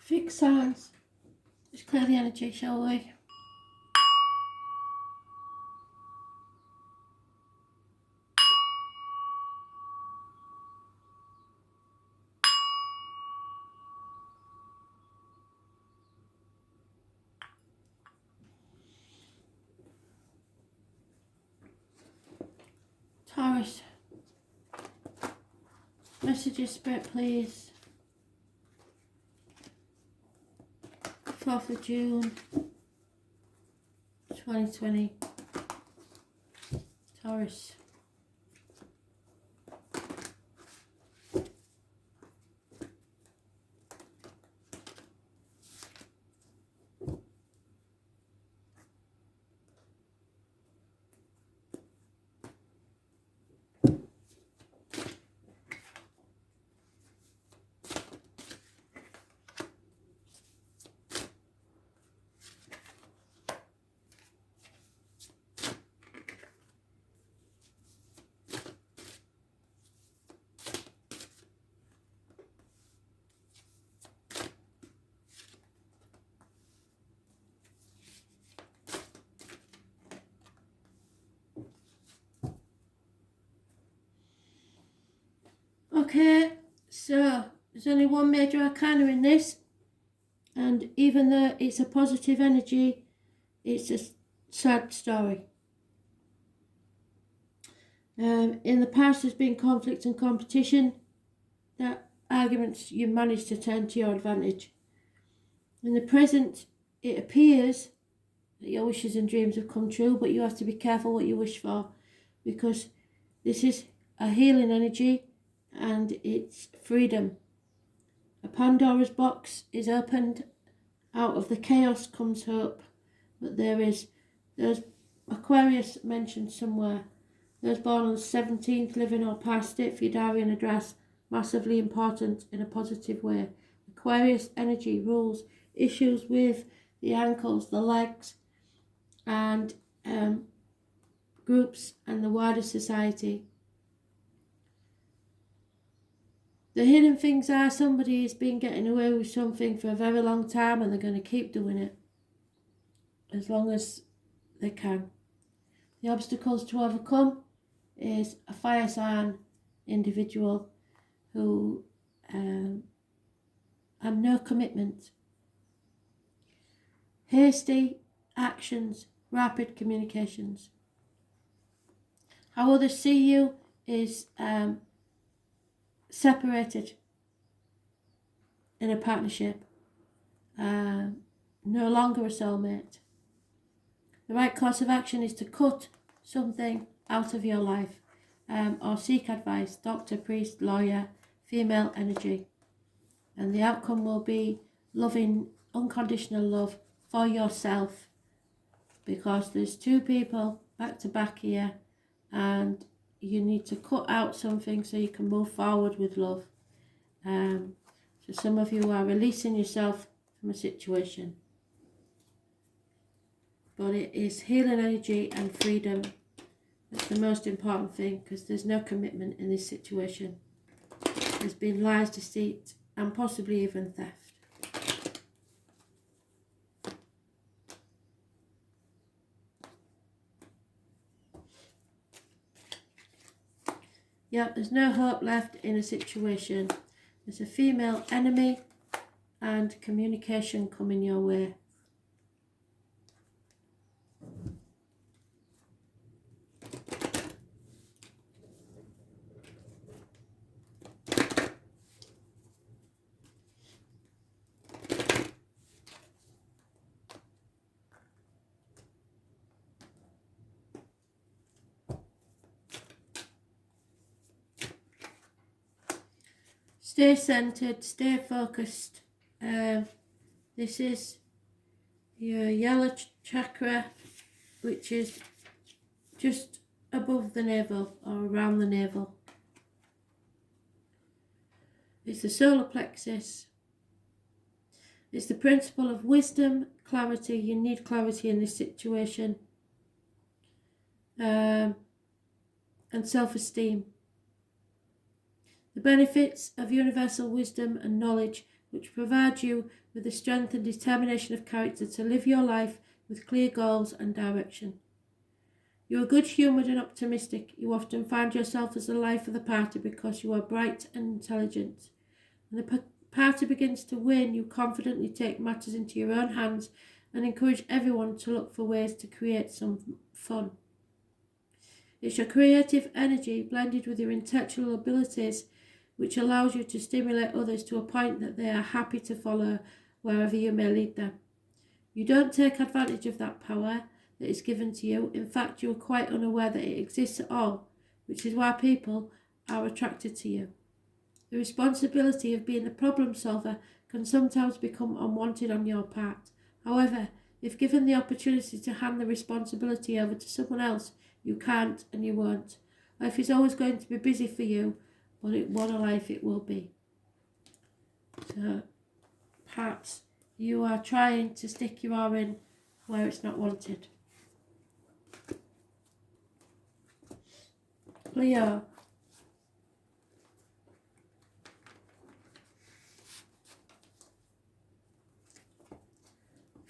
Fixed signs. Let's clear the energy, shall we? Taurus. Messages, Spirit, please. 4th of June 2020. Taurus. Okay, so there's only one major arcana in this, and even though it's a positive energy, it's a sad story. In the past there's been conflict and competition, that arguments you managed to turn to your advantage. In the present, it appears that your wishes and dreams have come true, but you have to be careful what you wish for, because this is a healing energy and it's freedom. A Pandora's box is opened. Out of the chaos comes hope. But there's Aquarius mentioned somewhere. Those born on the 17th, living or past it, for your diary and address, massively important in a positive way. Aquarius energy rules issues with the ankles, the legs, and groups and the wider society. The hidden things are somebody has been getting away with something for a very long time, and they're going to keep doing it as long as they can. The obstacles to overcome is a fire sign individual who have no commitment. Hasty actions, rapid communications. How others see you is separated in a partnership, no longer a soulmate. The right course of action is to cut something out of your life, or seek advice, doctor, priest, lawyer, female energy. And the outcome will be loving, unconditional love for yourself, because there's two people back to back here, and you need to cut out something so you can move forward with love. So some of you are releasing yourself from a situation. But it is healing energy and freedom. That's the most important thing, because there's no commitment in this situation. There's been lies, deceit, and possibly even theft. Yeah, there's no hope left in a situation. There's a female enemy and communication coming your way. Stay centered, stay focused. This is your yellow chakra, which is just above the navel or around the navel. It's the solar plexus. It's the principle of wisdom, clarity. You need clarity in this situation. And self-esteem. The benefits of universal wisdom and knowledge which provides you with the strength and determination of character to live your life with clear goals and direction. You are good-humoured and optimistic. You often find yourself as the life of the party because you are bright and intelligent. When the party begins to win, you confidently take matters into your own hands and encourage everyone to look for ways to create some fun. It's your creative energy blended with your intellectual abilities which allows you to stimulate others to a point that they are happy to follow wherever you may lead them. You don't take advantage of that power that is given to you. In fact, you are quite unaware that it exists at all, which is why people are attracted to you. The responsibility of being the problem solver can sometimes become unwanted on your part. However, if given the opportunity to hand the responsibility over to someone else, you can't and you won't. Life is always going to be busy for you, but what a life it will be. So, perhaps you are trying to stick your arm in where it's not wanted. Leo.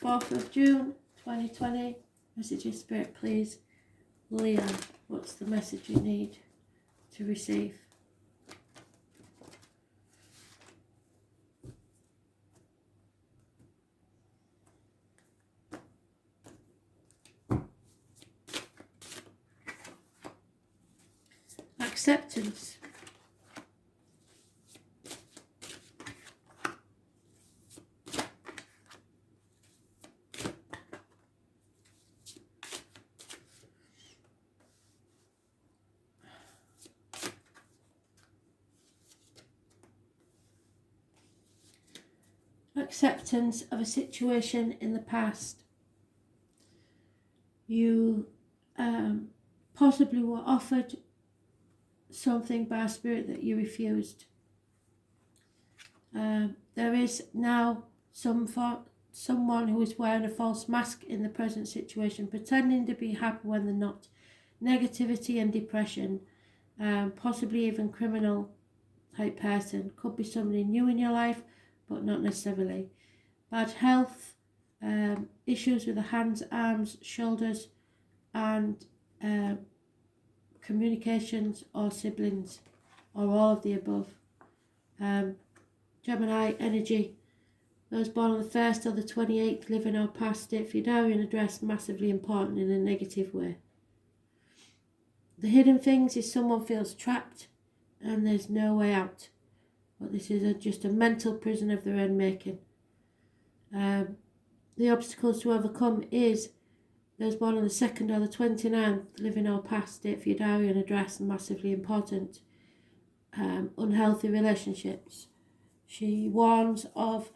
June 4th, 2020. Messages, Spirit, please. Leo, what's the message you need to receive? Acceptance. Acceptance of a situation in the past. You possibly were offered something by a spirit that you refused. There is now someone who is wearing a false mask in the present situation, pretending to be happy when they're not. Negativity and depression, possibly even criminal type person. Could be somebody new in your life, but not necessarily. Bad health, issues with the hands, arms, shoulders, and communications or siblings, or all of the above. Gemini energy. Those born on the 1st or the 28th live in our past state for your diary and address, massively important in a negative way. The hidden things is someone feels trapped and there's no way out. But this is just a mental prison of their own making. The obstacles to overcome is those born on the 2nd or the 29th live in our past state for your diary and address, massively important. Unhealthy relationships. She warns of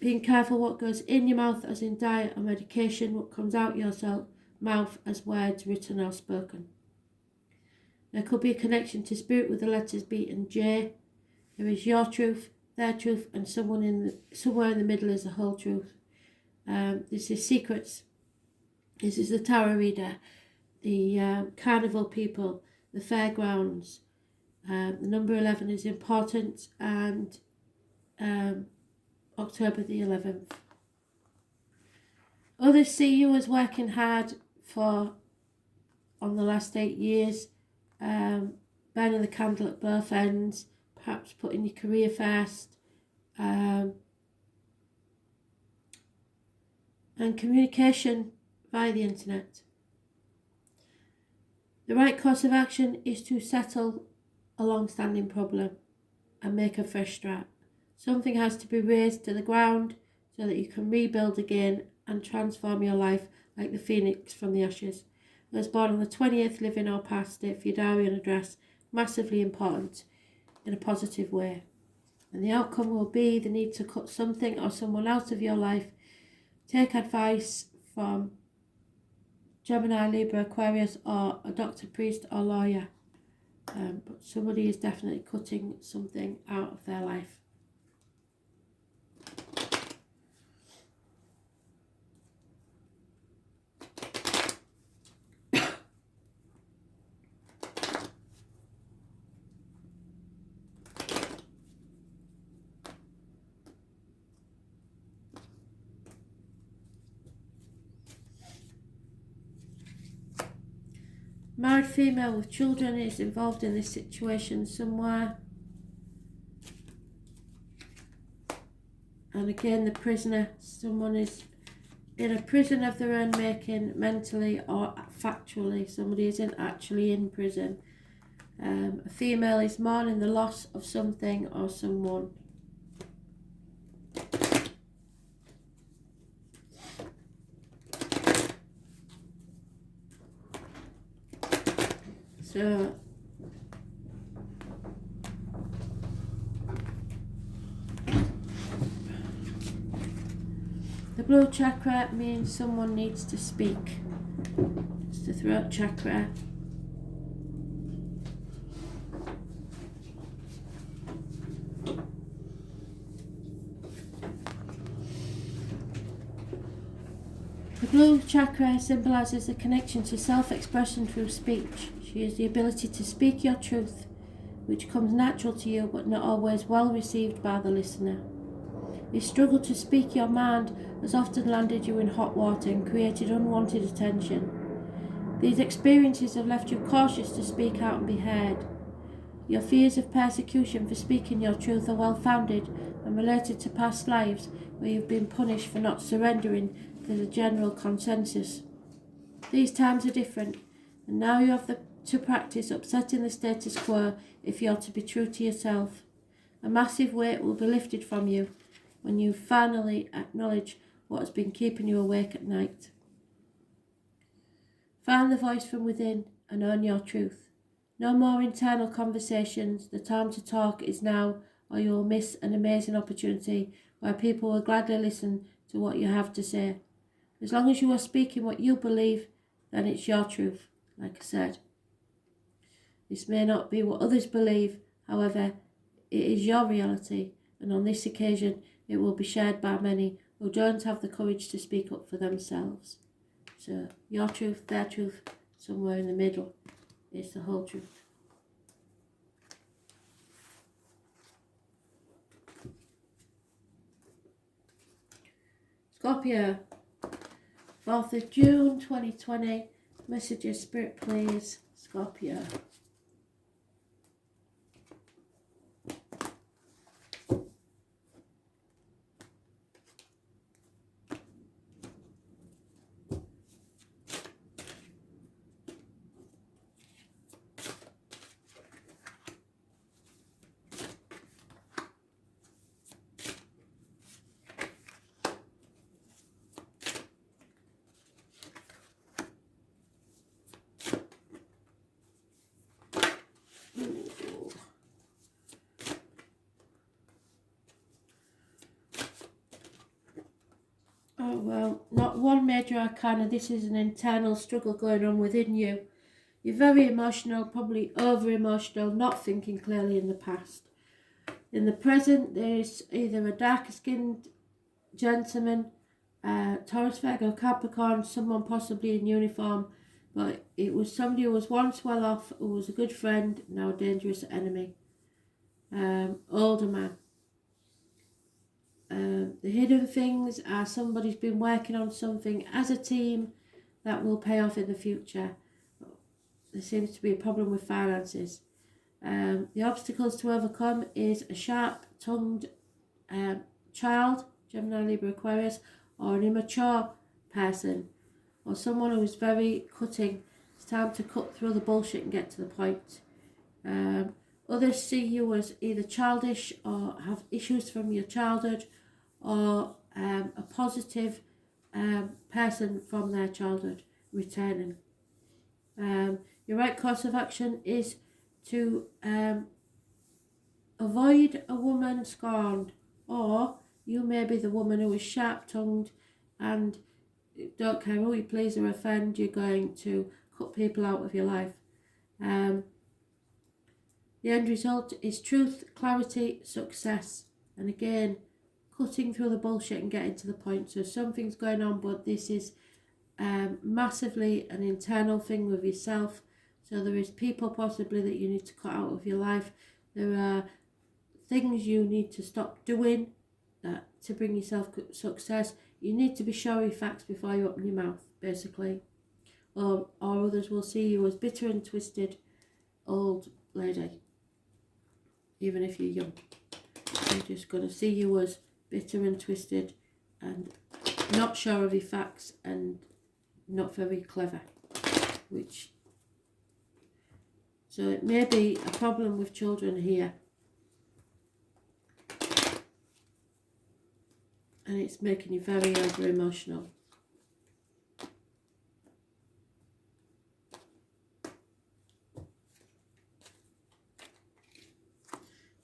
being careful what goes in your mouth, as in diet or medication, what comes out your mouth as words written or spoken. There could be a connection to spirit with the letters B and J. There is your truth, their truth, and somewhere in the middle is the whole truth. This is secrets. This is the tarot reader, the carnival people, the fairgrounds. The number 11 is important, and October the 11th. Others see you as working hard on the last 8 years, burning the candle at both ends, perhaps putting your career first, and communication via the internet. The right course of action is to settle a long-standing problem and make a fresh start. Something has to be razed to the ground so that you can rebuild again and transform your life like the phoenix from the ashes. Those born on the 20th live in our past state for your diary and address, massively important in a positive way. And the outcome will be the need to cut something or someone out of your life. Take advice from Gemini, Libra, Aquarius, or a doctor, priest, or lawyer. But somebody is definitely cutting something out of their life. Married female with children is involved in this situation somewhere. And again, the prisoner, someone is in a prison of their own making, mentally or factually. Somebody isn't actually in prison. A female is mourning the loss of something or someone. So the blue chakra means someone needs to speak. It's the throat chakra. The blue chakra symbolises the connection to self-expression through speech. She has the ability to speak your truth, which comes natural to you but not always well received by the listener. The struggle to speak your mind has often landed you in hot water and created unwanted attention. These experiences have left you cautious to speak out and be heard. Your fears of persecution for speaking your truth are well founded and related to past lives where you've been punished for not surrendering to the general consensus. These times are different, and now you have to practice upsetting the status quo if you're to be true to yourself. A massive weight will be lifted from you when you finally acknowledge what has been keeping you awake at night. Find the voice from within and own your truth. No more internal conversations. The time to talk is now, or you will miss an amazing opportunity where people will gladly listen to what you have to say. As long as you are speaking what you believe, then it's your truth, like I said. This may not be what others believe, however, it is your reality, and on this occasion it will be shared by many who don't have the courage to speak up for themselves. So your truth, their truth, somewhere in the middle is the whole truth. Scorpio, 4th of June 2020, messages, Spirit please, Scorpio. Oh well, not one major arcana. This is an internal struggle going on within you. You're very emotional, probably over emotional, not thinking clearly in the past. In the present, there's either a darker skinned gentleman, Taurus, Virgo, Capricorn, someone possibly in uniform, but it was somebody who was once well off, who was a good friend, now a dangerous enemy. Older man. The hidden things are somebody's been working on something as a team that will pay off in the future. There seems to be a problem with finances. The obstacles to overcome is a sharp-tongued child, Gemini, Libra, Aquarius, or an immature person, or someone who is very cutting. It's time to cut through the bullshit and get to the point. Others see you as either childish or have issues from your childhood, or a positive person from their childhood returning. Your right course of action is to avoid a woman scorned, or you may be the woman who is sharp-tongued and don't care who you please or offend. You're going to cut people out of your life. The end result is truth, clarity, success, and again, cutting through the bullshit and getting to the point. So something's going on, but this is massively an internal thing with yourself. So there is people possibly that you need to cut out of your life. There are things you need to stop doing to bring yourself success. You need to be showy facts before you open your mouth, basically. or others will see you as bitter and twisted old lady, even if you're young. They're just going to see you as bitter and twisted and not sure of your facts and not very clever, so it may be a problem with children here, and it's making you very over emotional.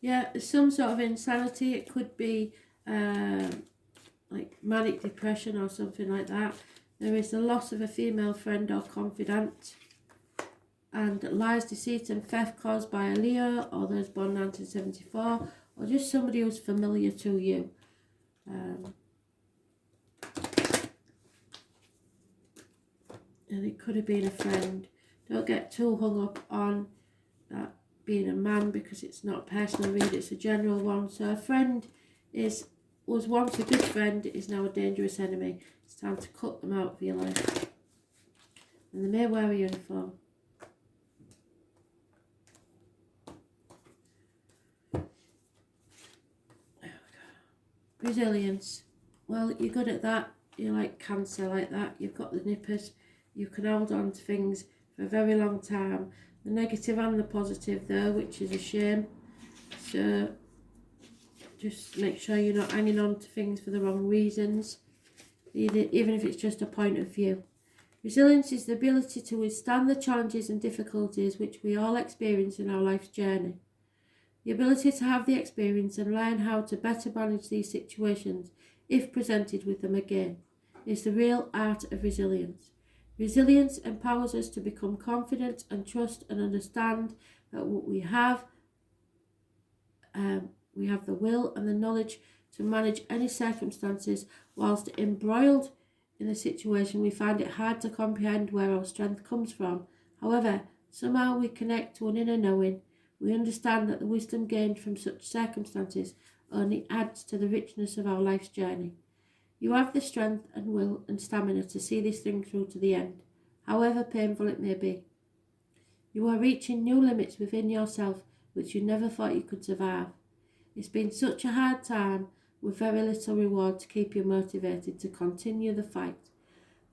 Yeah, there's some sort of insanity. It could be like manic depression or something like that. There is the loss of a female friend or confidant, and lies, deceit and theft caused by a Leo or those born 1974, or just somebody who's familiar to you. And it could have been a friend. Don't get too hung up on that being a man, because it's not a personal read, it's a general one. So a friend was once a good friend, is now a dangerous enemy. It's time to cut them out of your life. And they may wear a uniform. Resilience. Well, you're good at that. You're like Cancer, like that. You've got the nippers. You can hold on to things for a very long time. The negative and the positive though, which is a shame. So just make sure you're not hanging on to things for the wrong reasons, even if it's just a point of view. Resilience is the ability to withstand the challenges and difficulties which we all experience in our life's journey. The ability to have the experience and learn how to better manage these situations if presented with them again is the real art of resilience. Resilience empowers us to become confident and trust and understand that what we have the will and the knowledge to manage any circumstances. Whilst embroiled in the situation, we find it hard to comprehend where our strength comes from. However, somehow we connect to an inner knowing. We understand that the wisdom gained from such circumstances only adds to the richness of our life's journey. You have the strength and will and stamina to see this thing through to the end, however painful it may be. You are reaching new limits within yourself which you never thought you could survive. It's been such a hard time with very little reward to keep you motivated to continue the fight.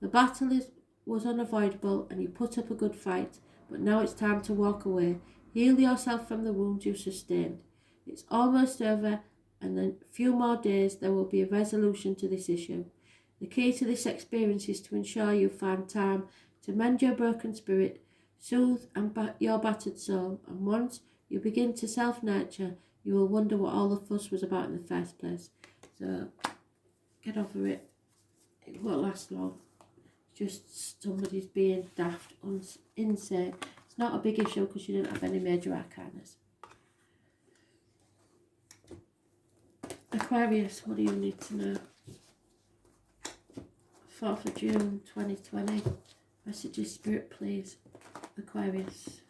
The battle was unavoidable and you put up a good fight, but now it's time to walk away. Heal yourself from the wounds you sustained. It's almost over, and in a few more days there will be a resolution to this issue. The key to this experience is to ensure you find time to mend your broken spirit, soothe your battered soul, and once you begin to self-nurture, you will wonder what all the fuss was about in the first place. So, get over it. It won't last long. It's just somebody's being daft, insane. It's not a big issue because you didn't have any major arcanas. Aquarius, what do you need to know? 4th of June 2020. Messages, Spirit, please. Aquarius.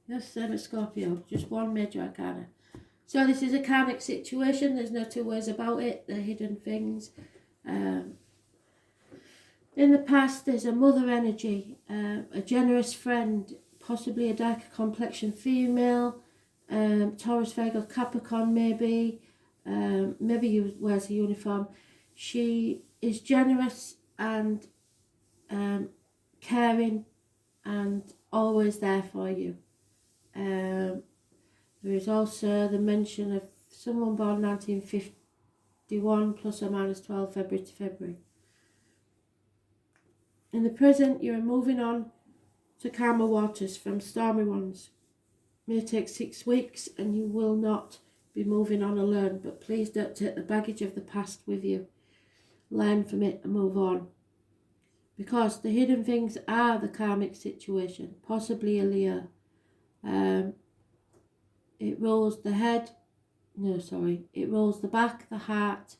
Yes, same as Scorpio, just one major arcana. So this is a karmic situation, there's no two ways about it, they're hidden things. In the past, there's a mother energy, a generous friend, possibly a darker complexion female, Taurus, Virgo, Capricorn maybe, maybe wears a uniform. She is generous and caring and always there for you. There is also the mention of someone born 1951 plus or minus 12 February to February. In the present, you are moving on to calmer waters from stormy ones. It may take 6 weeks and you will not be moving on alone, but please don't take the baggage of the past with you. Learn from it and move on. because the hidden things are the karmic situation, possibly a Leo. It rules the head, it rules the back, the heart,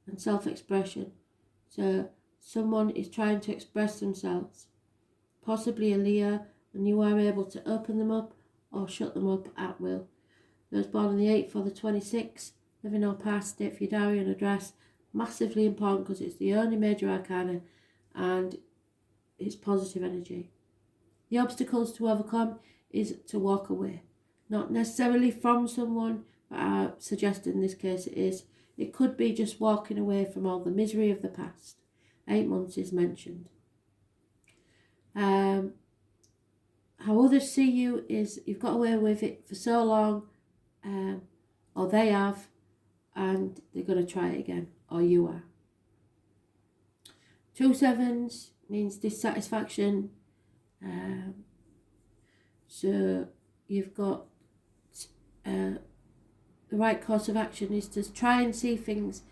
and self-expression. So someone is trying to express themselves, possibly a Leo, and you are able to open them up or shut them up at will. Those born on the 8th or the 26th, living or past state for your diary and address, massively important because it's the only major arcana and it's positive energy. The obstacles to overcome is to walk away. Not necessarily from someone, but I suggest in this case it is. It could be just walking away from all the misery of the past. 8 months is mentioned. How others see you is you've got away with it for so long, or they have, and they're going to try it again, or you are. 2 sevens means dissatisfaction. So you've got the right course of action is to try and see things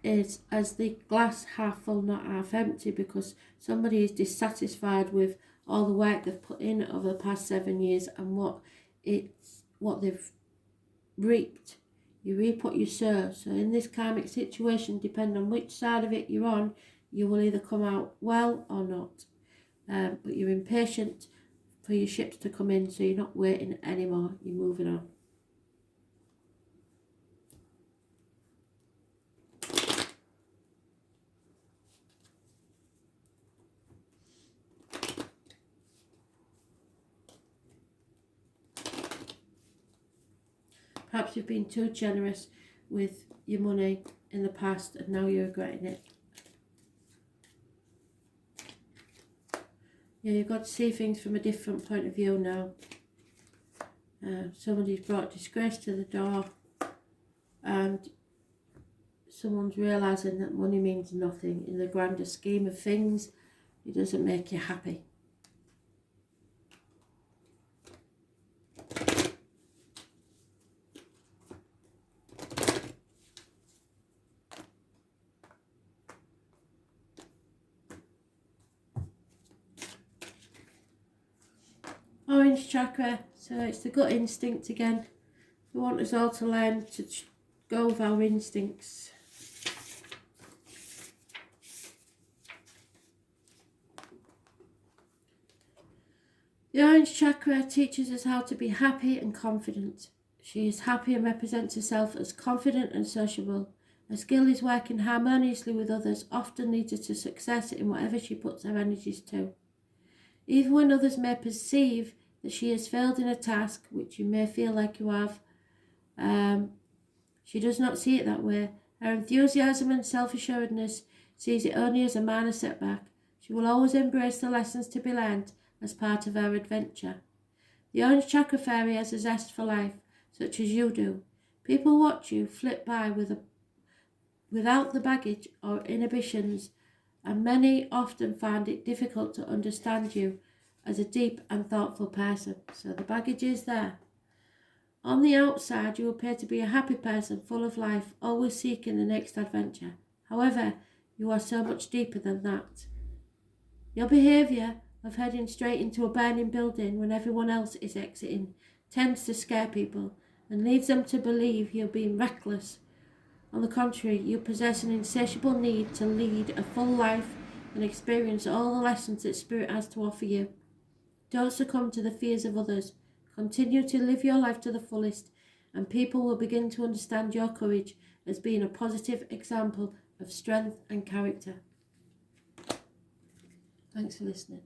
as the glass half full, not half empty, because somebody is dissatisfied with all the work they've put in over the past 7 years and what they've reaped. You reap what you sow. So in this karmic situation, depending on which side of it you're on, you will either come out well or not. But you're impatient for your ships to come in, so you're not waiting anymore, you're moving on. Perhaps you've been too generous with your money in the past and now you're regretting it. Yeah, you've got to see things from a different point of view now. Somebody's brought disgrace to the door and someone's realising that money means nothing. In the grander scheme of things, it doesn't make you happy. Orange chakra, so it's the gut instinct again. We want us all to learn to go with our instincts. The orange chakra teaches us how to be happy and confident. She is happy and represents herself as confident and sociable. Her skill is working harmoniously with others, often leads her to success in whatever she puts her energies to. Even when others may perceive that she has failed in a task, which you may feel like you have, she does not see it that way. Her enthusiasm and self-assuredness sees it only as a minor setback. She will always embrace the lessons to be learned as part of her adventure. The orange chakra fairy has a zest for life, such as you do. People watch you flip by without the baggage or inhibitions, and many often find it difficult to understand you as a deep and thoughtful person. So the baggage is there. On the outside, you appear to be a happy person, full of life, always seeking the next adventure. However, you are so much deeper than that. Your behaviour of heading straight into a burning building when everyone else is exiting tends to scare people and leads them to believe you're being reckless. On the contrary, you possess an insatiable need to lead a full life and experience all the lessons that Spirit has to offer you. Don't succumb to the fears of others. Continue to live your life to the fullest, and people will begin to understand your courage as being a positive example of strength and character. Thanks for listening.